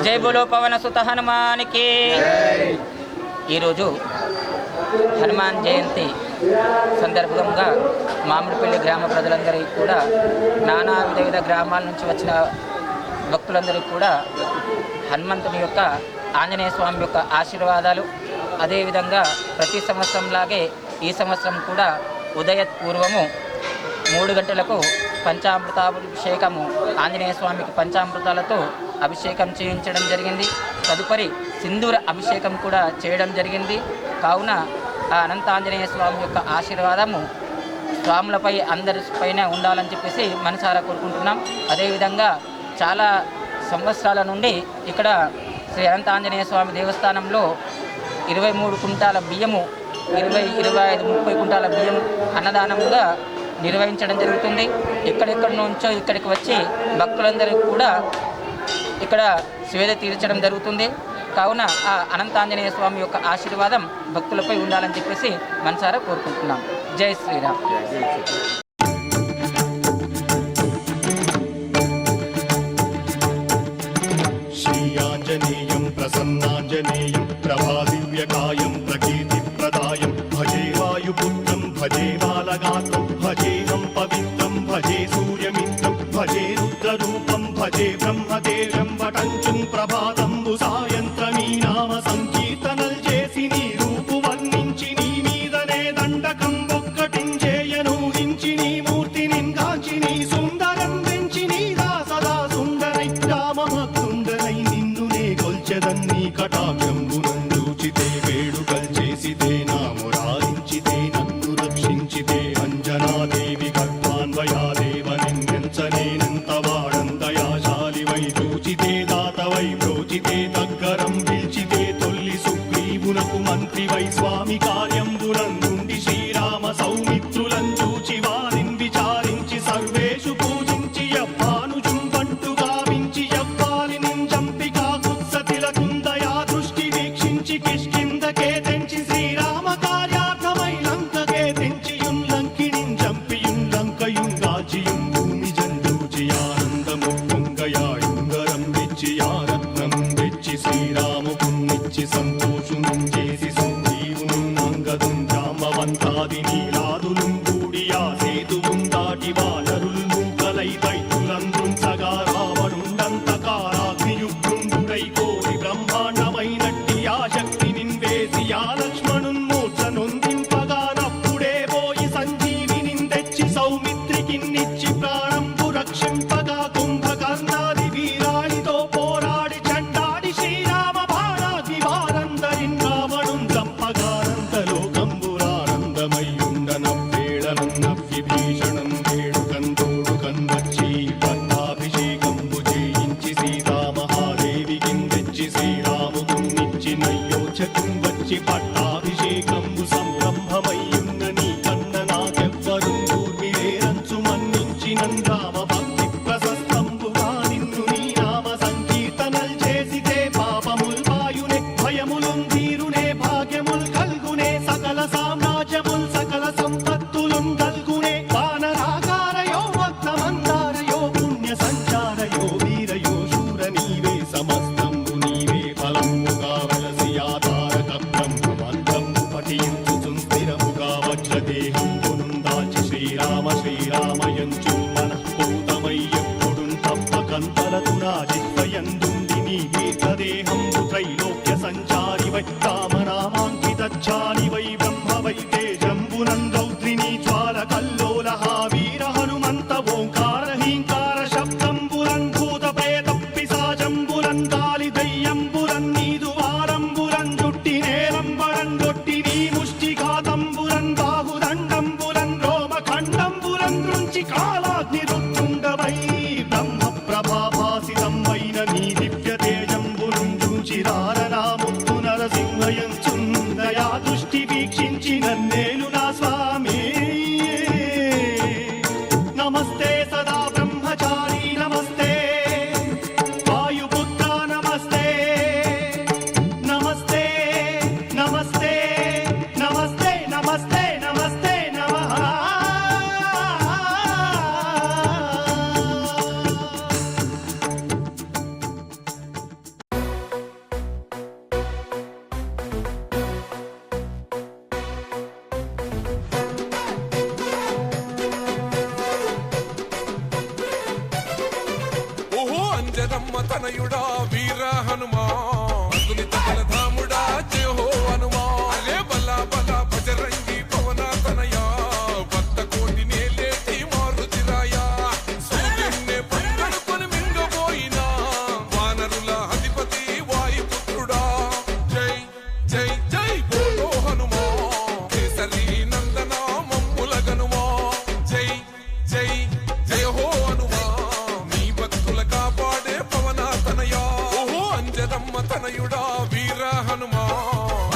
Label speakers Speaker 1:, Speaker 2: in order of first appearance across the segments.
Speaker 1: జై బోలో పవన సుత హనుమానికి. ఈరోజు హనుమాన్ జయంతి సందర్భంగా మామిడిపల్లి గ్రామ ప్రజలందరికీ కూడా నానా వివిధ గ్రామాల నుంచి వచ్చిన భక్తులందరికీ కూడా హనుమంతుని యొక్క ఆంజనేయ స్వామి యొక్క ఆశీర్వాదాలు. అదేవిధంగా ప్రతి సంవత్సరంలాగే ఈ సంవత్సరం కూడా ఉదయపూర్వము 3 గంటలకు పంచామృతాభిషేకము ఆంజనేయ స్వామికి పంచామృతాలతో అభిషేకం చేయించడం జరిగింది. తదుపరి సింధూర అభిషేకం కూడా చేయడం జరిగింది. కావున ఆ అనంత ఆంజనేయ స్వామి యొక్క ఆశీర్వాదము స్వాములపై అందరిపైన ఉండాలని చెప్పేసి మనసారా కోరుకుంటున్నాం. అదేవిధంగా చాలా సంవత్సరాల నుండి ఇక్కడ శ్రీ అనంత ఆంజనేయ స్వామి దేవస్థానంలో 23 కుంటాల బియ్యము, 20, 25, 30 కుంటాల బియ్యం అన్నదానముగా నిర్వహించడం జరుగుతుంది. ఎక్కడెక్కడి నుంచో ఇక్కడికి వచ్చి భక్తులందరూ కూడా ఇక్కడ స్వేద తీర్చడం జరుగుతుంది. కావున ఆ అనంతాంజనేయ స్వామి యొక్క ఆశీర్వాదం భక్తులపై ఉండాలని చెప్పేసి మనసారా కోరుకుంటున్నాం. జై శ్రీరామ్.
Speaker 2: శ్రీయాంజనేయం ప్రసన్నాంజనేయం ప్రభాదివ్యకాయం ప్రకీర్తిప్రదాయం భజే వాయుపుత్రం భజే బాలగాత్రం భజేహం పవిత్రం భజే సూర్యమిత్రం భజే రుద్రరూపం భజే బ్రహ్మదేవం వటంచుం ప్రభాతంబు సాయంత్రమీ నామ సంకీర్తనల్ చేసి నీ రూపు వర్ణించి నీ మీదనే దండకం ఒక్కటించేయనూహించి నీ మూర్తిని గాంచి నీ సుందరం పెంచి నీ సదా సుందరై రామభక్తుండరై నిన్నునే కొల్చెదన్నీ కటాక్షంబునందూచితే వేడుకల్ చేసితే నామురారించితే నన్ను రక్షించితే అంజనాదేవి గర్భాన్వయాదేవ నిందించనేనంత వాడందయాశాలివై చూచితే దాతవై ప్రోచితే దగ్గరం పిలిచితే తొల్లి సుగ్రీవునకు మంత్రివై స్వామి కార్యంబులందుండి శ్రీరామ సౌమిత్రులం చూచి వారిని విచారించి సర్వేషు పూజించి యవ్వానుజుం బంటు గావించి యవ్వాలి నింజంపికా కుత్సతిలకుందయా దృష్టి వీక్షించి కిష్కిందకే తెంచి శ్రీరామ కార్యార్థమై లంకకే తెంచియుం లంకిణిం జంపియుం లంకయుం గాచియుం భూమి జండూచి ఆనందము పొంగయాయుంగరం వెచ్చి ఆరత్నం వెచ్చి శ్రీరాముకున్నిచ్చి సంతోషునం చేసి సుగ్రీవును అంగదుం జాంబవంతాది నీలాదులుం కూడి ఆ సేతువుం దాటి వానరులు మూకలై దైత్యులందృంచగా రావణుండంతకారాగ్నియుగ్రుండుడై కోరి బ్రహ్మాండమైనట్టి ఆ శక్తి నిన్వేసి ఆ లక్ష్మణున్ మూర్ఛ నొందింపగా నప్పుడే పోయి సంజీవిని తెచ్చి సౌమిత్రికిన్నిచ్చి ప్రాణంబు రక్షింపగా కుంభకర్ణాది వీరాళితో పోరాడి చండాడి శ్రీరామ బాణాది వారందరిన్ రావణుం చంపగానంతలోకంబురానందమయ్యుండనవ్వేళనన్నవ్విభీషణం వేడుకంతోడుకన్ వచ్చి పట్టాభిషేకంబు చేయించి సీతామహాదేవికిన్ తెచ్చి శ్రీరాముకున్నిచ్చి నయ్యోచకుం వచ్చి పట్టాభిషేకంబు సంరంభమయ్యున్న నీ కన్న నాకెవ్వరుం దూర్మిలేరంచు మన్నించి నందామ భక్తి ప్రశస్తంబుగా నిన్ను నీ నామ సంకీర్తనల్ చేసితే పాపముల్ వాయునే భయములుం తీరునే భాగ్యముల్ కల్గునే సకల సామ్రాజ్యముల్ సకల సంపత్తులుం కల్గునే వానరాకారయో భక్తమందారయో పుణ్య సంచారయో వీరయో శూర నీవే సమస్తంబు నీవే ఫలముగా వెలసి ఆధారక బ్రహ్మమంత్రంబు పఠించుచుం స్థిరముగా వజ్రదేహంబునుం దాచి శ్రీరామ శ్రీరామయంచు మనఃపూతమై ఎప్పుడుం తప్పకంతలతు నా జిహ్వయందుండి నీ దీర్ఘదేహంబు త్రైలోక్య సంచారివై రామనామాంకితచ్చాలివై బ్రహ్మవై తేజంబునం రౌద్రిణీ జ్వాల కల్లోలహ వీర హనుమంత ఓంకార హీంకార శబ్దంబులం భూత ప్రేత పిశాచంబులం గాలి దయ్యంబులం నీదు వారంబులం జుట్టి నేరంబరం గొట్టి నీ ముష్టిఘాతంబులం బాహుదండంబులం రోమఖండంబులం దృంచి కాలాగ్ని రుత్తుండవై బ్రహ్మ ప్రభాభాసితం వైన నీ దివ్య తేజంబులం చూచి రారనాముత్తు నరసింహయం
Speaker 3: తనయుడా వీర హనుమా అతులిత బలధాముడా జయ హో హనుమా అరే బలా బలా బజరంగి పవన తనయా భక్త కోటినే లేటి మారుతిరాయా సూర్యున్నే పంగడుకొని మింగబోయినా వానరుల అధిపతి వాయుపుత్రుడా జై జై జై బోలో హనుమా కేసరి నందన మమ్ముల గనుమా జై జై జయ హో హనుమా నీ భక్తుల కాపాడే పవన తనయా ఓహో అంజనమ్మ తనయుడా వీర హనుమా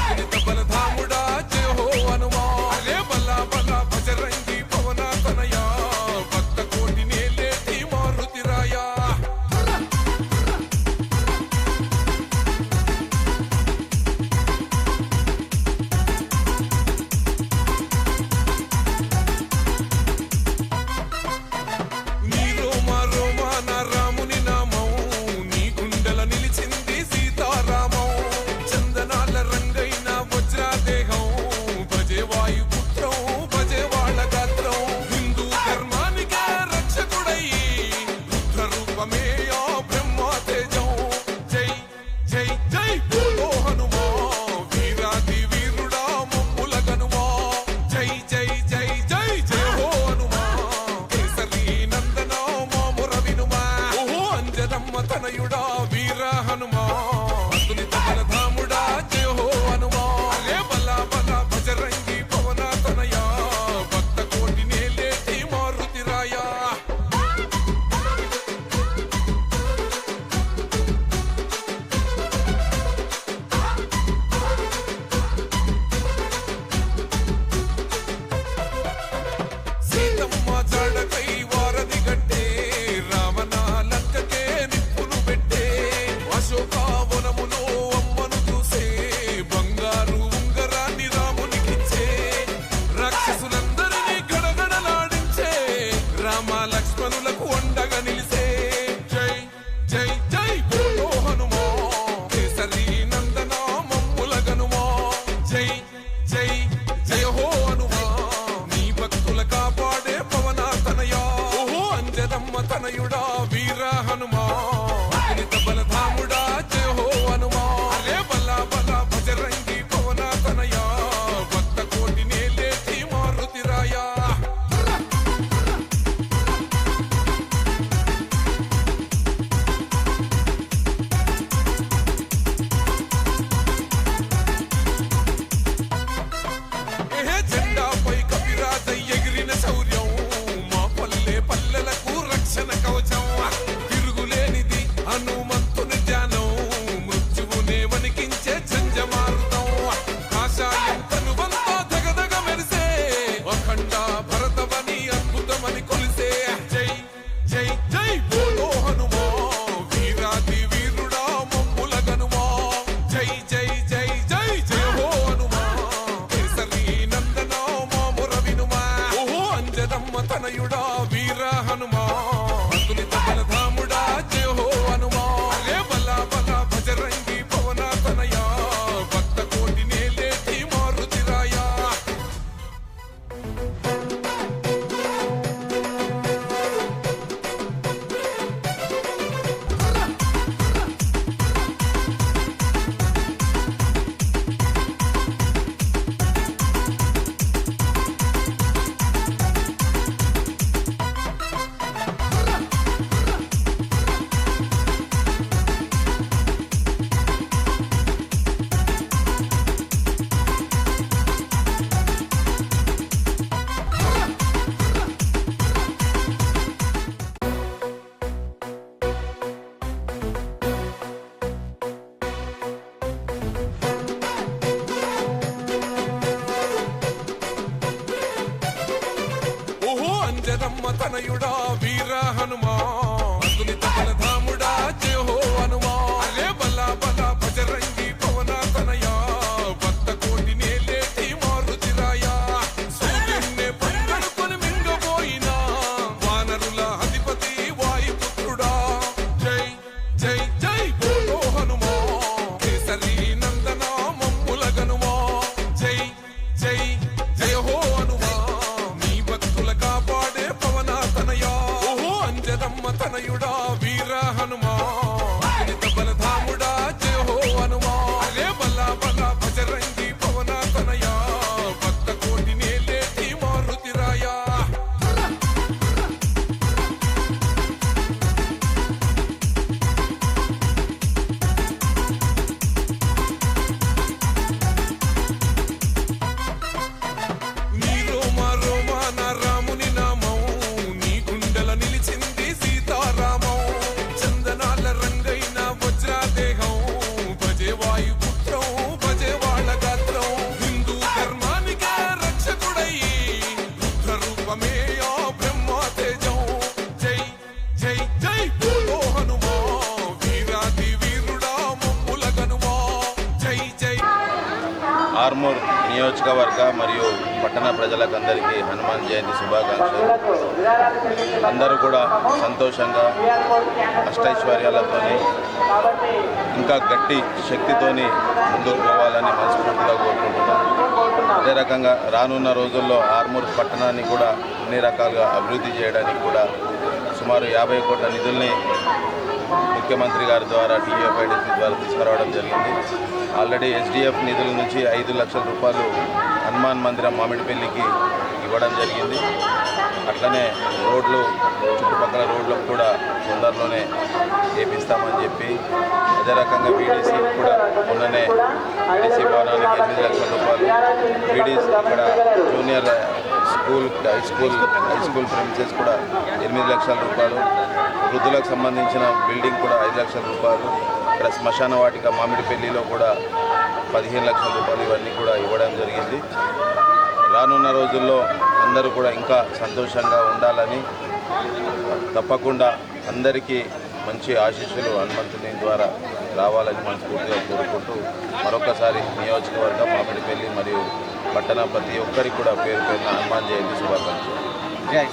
Speaker 3: అతులిత బలధాముడా జయ హో హనుమా అరే బలా బలా బజరంగి పవన తనయా భక్త కోటినే లేటి మారుతిరాయా నీ రోమా రోమా నా రాముని నామం నీ గుండెల నిలిచింది సీతారామం చందనాల రంగైన వజ్రాదేహం భజే వాయుపుత్రం భజే వాళ్ళ గాత్రం హిందూ ధర్మానికే రక్షకుడయ్యి రుద్ర రూపమే ఆ బ్రహ్మ తేజం జై జై జై బోలో హనుమా వీరాది వీరుడా మమ్ముల గనుమా జై జై జై జై జయ హో హనుమా కేసరి నందన మాముర వినుమా ఓహో అంజనమ్మ తనయుడా వీర హనుమా అతులిత బలధాముడా జయ హో హనుమా అరే బలా బలా బజరంగి పవన తనయా భక్త కోటినే లేటి మారుతిరాయా సీతమ్మ జాడకై వారధి గట్టే రావణ లంకకే నిప్పులు పెట్టే అశోకావనములో అమ్మను చూసే బంగారు ఉంగరాన్ని రామునికిచ్చే రాక్షసులందరినీ గడగడలాడించే రామ లక్ష్మణులకు అండగా నిలిసే జై జై జై బోలో హనుమా కేసరి నందన మమ్ముల గనుమా జై జై జయ హో హనుమా నీ భక్తుల కాపాడే పవన తనయా ఓహో అంజనమ్మ తనయుడా వీర హనుమా అతులిత బలధాముడా జయ హో హనుమా అరే బలా బలా బజరంగి పవన తనయా భక్త కోటినే లేటి మారుతిరాయా ఏ జెండాపై కపిరాజై ఎగిరిన శౌర్యం మా పల్లె పల్లెలకు రక్షణ కవచం తిరుగులేనిది హనుమంతుని ధ్యానం మృత్యువునే వణికించే జంజమారుతం కాషాయం తనువంతా దగదగ మెరిసే అఖండ భరతమని అద్భుతమని కొలిసే జై జై జై బోలో హనుమా వీరాది వీరుడా మమ్ముల గనుమా జై జై జై జై జయ హో హనుమా కేసరి నందన మాముర వినుమా ఓహో అంజనమ్మ తనయుడా వీర హనుమా అతులిత బలధాముడా జయ హో హనుమా అరే బలా బలా బజరంగి పవన తనయా భక్త కోటినే లేటి మారుతిరాయా ఓహో అంజనమ్మ తనయుడా వీర హనుమా అతులిత బలధాముడా జయ హో హనుమా అరే బలా బలా బజరంగి పవన తనయా భక్త కోటినే లేటి మారుతిరాయా సూర్యున్నే పంగడుకొని మింగబోయినా వానరుల అధిపతి వాయుపుత్రుడా జై జై జై బోలో హనుమా కేసరి నందన మమ్ముల గనుమా జై జై జయ హో హనుమా నీ భక్తుల కాపాడే పవన తనయా ఓహో అంజనమ్మ
Speaker 4: ఆర్మూర్ నియోజకవర్గ మరియు పట్టణ ప్రజలకందరికీ హనుమాన్ జయంతి శుభాకాంక్షలు. అందరూ కూడా సంతోషంగా అష్టైశ్వర్యాలతోని ఇంకా గట్టి శక్తితోని ముందుకు పోవాలని మనస్ఫూర్తిగా కోరుకుంటున్నాం. అదే రకంగా రానున్న రోజుల్లో ఆర్మూర్ పట్టణాన్ని కూడా అన్ని రకాలుగా అభివృద్ధి చేయడానికి కూడా సుమారు 50 కోట్ల నిధుల్ని ముఖ్యమంత్రి గారి ద్వారా టీఎఫ్ఐడిసి ద్వారా తీసుకురావడం జరిగింది. ఆల్రెడీ ఎస్డిఎఫ్ నిధుల నుంచి 5 లక్షల రూపాయలు హనుమాన్ మందిరం మామిడిపల్లికి ఇవ్వడం జరిగింది. అట్లనే రోడ్లు చుట్టుపక్కల రోడ్లకు కూడా తొందరలోనే వేపిస్తామని చెప్పి, అదే రకంగా బీడీసీ కూడా మొన్ననే బీడీసీ భవనానికి 8 లక్షల రూపాయలు, బీడీసీ ఇక్కడ జూనియర్ హై స్కూల్ ప్రెమిసెస్ కూడా 8 లక్షల రూపాయలు, వృద్ధులకు సంబంధించిన బిల్డింగ్ కూడా 5 లక్షల రూపాయలు, ఇక్కడ శ్మశాన వాటిక మామిడిపల్లిలో కూడా 15 లక్షల రూపాయలు ఇవన్నీ కూడా ఇవ్వడం జరిగింది. రానున్న రోజుల్లో అందరూ కూడా ఇంకా సంతోషంగా ఉండాలని, తప్పకుండా అందరికీ మంచి ఆశీస్సులు హనుమంతుని ద్వారా రావాలని మనస్ఫూర్తిగా కోరుకుంటూ మరొకసారి నియోజకవర్గం మామిడిపల్లి మరియు పట్టణ ప్రతి ఒక్కరికి కూడా పేరు పేరున హనుమాన్ జయంతి శుభాకాంక్షలు.
Speaker 5: జై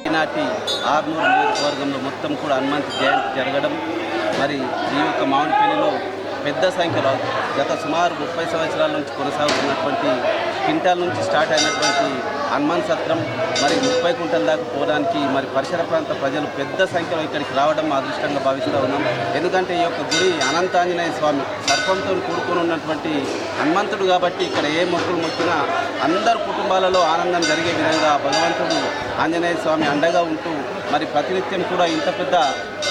Speaker 5: ఈనాటి ఆర్మూర్ నియోజకవర్గంలో మొత్తం కూడా హనుమంత్ జయంతి జరగడం, మరి ఈ యొక్క మామిడిపల్లిలో పెద్ద సంఖ్యలో గత సుమారు 30 సంవత్సరాల నుంచి కొనసాగుతున్నటువంటి క్వింటాల్ నుంచి స్టార్ట్ అయినటువంటి హనుమాన్ సత్రం మరి 30 కుంటల దాకా పోవడానికి మరి పరిసర ప్రాంత ప్రజలు పెద్ద సంఖ్యలో ఇక్కడికి రావడం అదృష్టంగా భావిస్తూ ఉన్నాం. ఎందుకంటే ఈ యొక్క గుడి అనంతాంజనేయ స్వామి సర్పంతో కూడుకొని ఉన్నటువంటి హనుమంతుడు కాబట్టి ఇక్కడ ఏ మొక్కులు మొక్కినా అందరు కుటుంబాలలో ఆనందం జరిగే విధంగా భగవంతుడు ఆంజనేయ స్వామి అండగా ఉంటూ మరి ప్రతినిత్యం కూడా ఇంత పెద్ద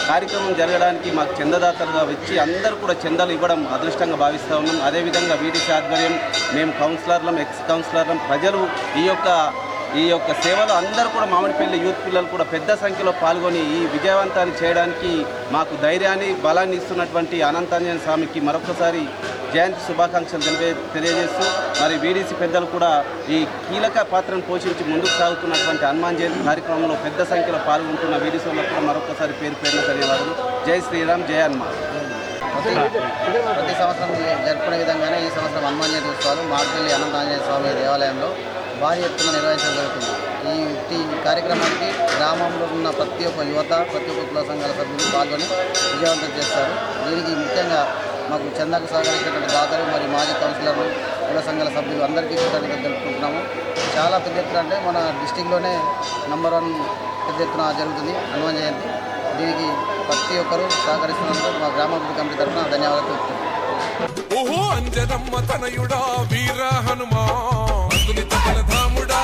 Speaker 5: కార్యక్రమం జరగడానికి మాకు చందదాతలుగా వచ్చి అందరూ కూడా చందాలు ఇవ్వడం అదృష్టంగా భావిస్తూ ఉన్నాం. అదేవిధంగా వీడీసీ ఆధ్వర్యం మేము కౌన్సిలర్లం, ఎక్స్ కౌన్సిలర్లం, ప్రజలు ఈ యొక్క సేవలో అందరూ కూడా మామిడిపల్లి యూత్ పిల్లలు కూడా పెద్ద సంఖ్యలో పాల్గొని ఈ విజయవంతాన్ని చేయడానికి మాకు ధైర్యాన్ని బలాన్ని ఇస్తున్నటువంటి అనంతాంజనేయ స్వామికి మరొకసారి జయంతి శుభాకాంక్షలు తెలియజేస్తూ మరి వీడీసీ పెద్దలు కూడా ఈ కీలక పాత్రను పోషించి ముందుకు సాగుతున్నటువంటి హనుమాన్ జయంతి కార్యక్రమంలో పెద్ద సంఖ్యలో పాల్గొంటున్న వీడీసీలకు కూడా మరొకసారి పేరు పేరున ధన్యవాదాలు. జై శ్రీరామ్, జై హనుమాన్.
Speaker 6: ప్రతి సంవత్సరం జరుపుకునే విధంగానే ఈ సంవత్సరం హనుమాన్ జయంతి ఉత్సవాలు మాడుపల్లి అనంతాంజనేయ స్వామి దేవాలయంలో భారీ ఎత్తున నిర్వహించడం జరుగుతుంది. ఈ కార్యక్రమానికి గ్రామంలో ఉన్న ప్రతి ఒక్క యువత, ప్రతి ఒక్క కుల సంఘాల సభ్యులు పాల్గొని విజయవంతం చేస్తారు. దీనికి ముఖ్యంగా మాకు చందాకు సహకరించినటువంటి దాతలు మరియు మాజీ కౌన్సిలర్లు, కుల సంఘాల సభ్యులు అందరికీ కృతజ్ఞతలు తెలుపుకుంటున్నాము. చాలా పెద్ద ఎత్తున అంటే మన డిస్టిక్లోనే నంబర్ 1 పెద్ద ఎత్తున జరుగుతుంది హనుమాన్ జయంతి. దీనికి ప్రతి ఒక్కరూ సహకరిస్తున్నందుకు మా గ్రామాభివృద్ధి కమిటీ తరఫున ధన్యవాదాలు తెలుపుతున్నాం.
Speaker 3: ఓహో అంజనమ్మ తనయుడా వీర హనుమా ధాముడా